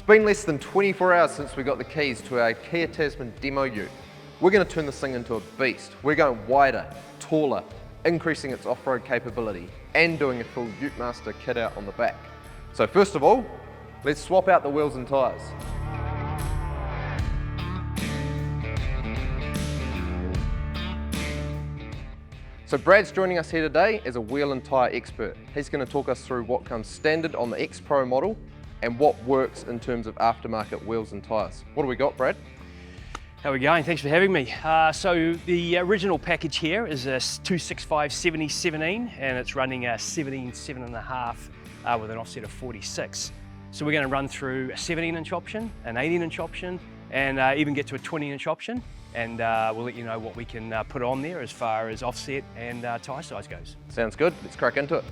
been less than 24 hours since we got the keys to our Kia Tasman Demo Ute. We're going to turn this thing into a beast. We're going wider, taller, increasing its off-road capability and doing a full Utemaster kit out on the back. So first of all, let's swap out the wheels and tyres. So Brad's joining us here today as a wheel and tyre expert. He's going to talk us through what comes standard on the X-Pro model and what works in terms of aftermarket wheels and tyres. What do we got, Brad? How are we going? Thanks for having me. So the original package here is a 265/70/17 and it's running a 17.7.5 with an offset of 46. So we're going to run through a 17-inch option, an 18-inch option, and even get to a 20-inch option. And we'll let you know what we can put on there as far as offset and tyre size goes. Sounds good. Let's crack into it.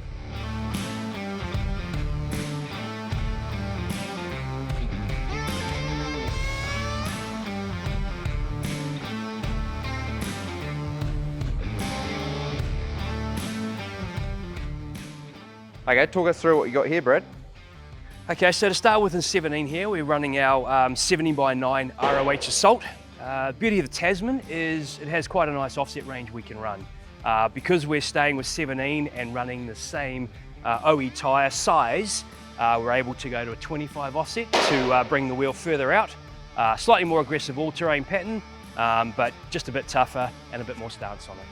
Okay, talk us through what you got here, Brad. Okay, so to start with in 17 here, we're running our 70x9 ROH Assault. Beauty of the Tasman is it has quite a nice offset range we can run. Because we're staying with 17 and running the same OE tyre size, we're able to go to a 25 offset to bring the wheel further out. Slightly more aggressive all-terrain pattern, but just a bit tougher and a bit more stance on it.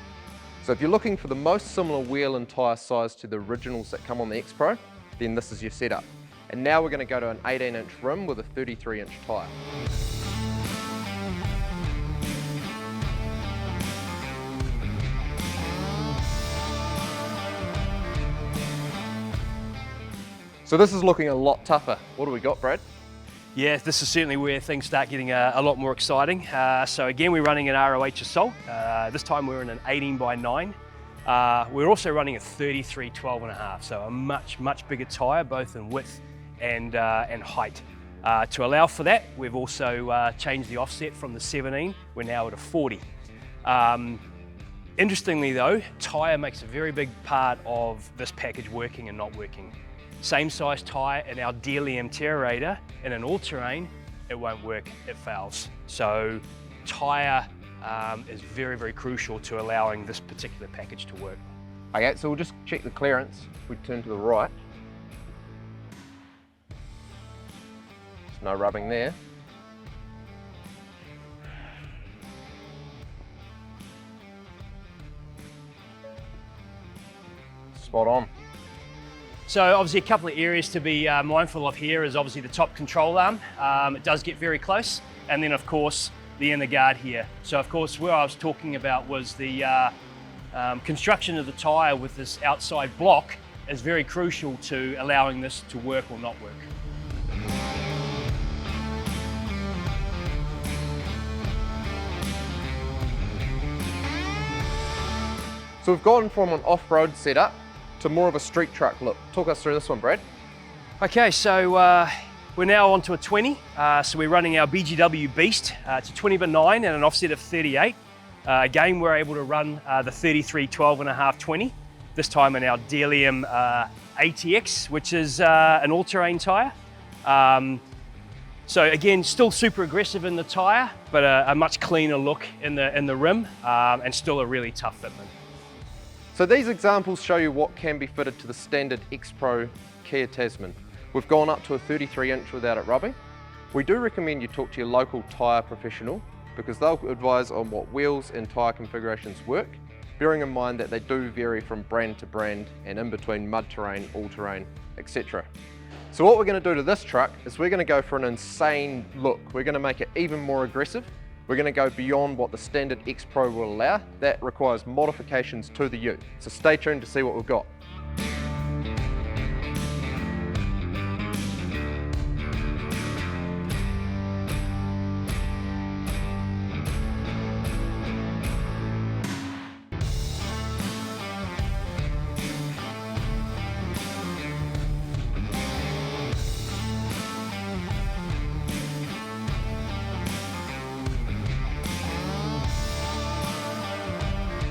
So if you're looking for the most similar wheel and tyre size to the originals that come on the X-Pro, then this is your setup. And now we're going to go to an 18-inch rim with a 33-inch tyre. So this is looking a lot tougher. What do we got, Brad? Yeah, this is certainly where things start getting a lot more exciting. So again, we're running an ROH Assault. This time we're in an 18x9. We're also running a 33/12.5, so a much bigger tyre, both in width and height. To allow for that, we've also changed the offset from the 17. We're now at a 40. Interestingly though, tyre makes a very big part of this package working and not working. Same size tyre in our 𝐤𝐤𝐚 Terrator, in an all-terrain, it won't work, it fails. So tyre is very crucial to allowing this particular package to work. Okay, so we'll just check the clearance. If we turn to the right, there's no rubbing there. Spot on. So obviously a couple of areas to be mindful of here is obviously the top control arm. It does get very close. And then of course the inner guard here. So of course where I was talking about was the construction of the tyre with this outside block is very crucial to allowing this to work or not work. So we've gone from an off-road setup to more of a street truck look. Talk us through this one, Brad. Okay, so we're now onto a 20. So we're running our BGW Beast. It's a 20x9 and an offset of 38. Again, we're able to run the 33/12.5 20. This time in our 𝐤𝐤𝐚 ATX, which is an all-terrain tyre. So again, still super aggressive in the tyre, but a much cleaner look in the rim, and still a really tough fitment. So these examples show you what can be fitted to the standard X-Pro Kia Tasman. We've gone up to a 33-inch without it rubbing. We do recommend you talk to your local tyre professional because they'll advise on what wheels and tyre configurations work, bearing in mind that they do vary from brand to brand and in between mud terrain, all terrain, etc. So what we're going to do to this truck is we're going to go for an insane look. We're going to make it even more aggressive. We're going to go beyond what the standard X-Pro will allow. That requires modifications to the ute. So stay tuned to see what we've got.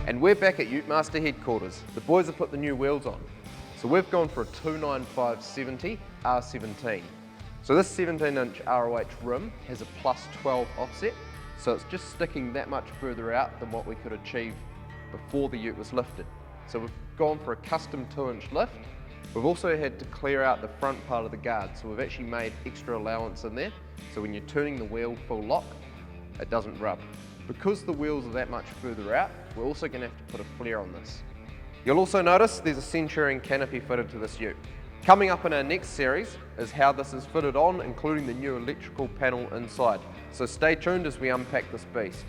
And we're back at Utemaster headquarters. The boys have put the new wheels on. So we've gone for a 295/70 R17. So this 17-inch ROH rim has a +12 offset, so it's just sticking that much further out than what we could achieve before the ute was lifted. So we've gone for a custom 2-inch lift. We've also had to clear out the front part of the guard, so we've actually made extra allowance in there, so when you're turning the wheel full lock, it doesn't rub. Because the wheels are that much further out, we're also going to have to put a flare on this. You'll also notice there's a Centurion canopy fitted to this ute. Coming up in our next series is how this is fitted on, including the new electrical panel inside. So stay tuned as we unpack this beast.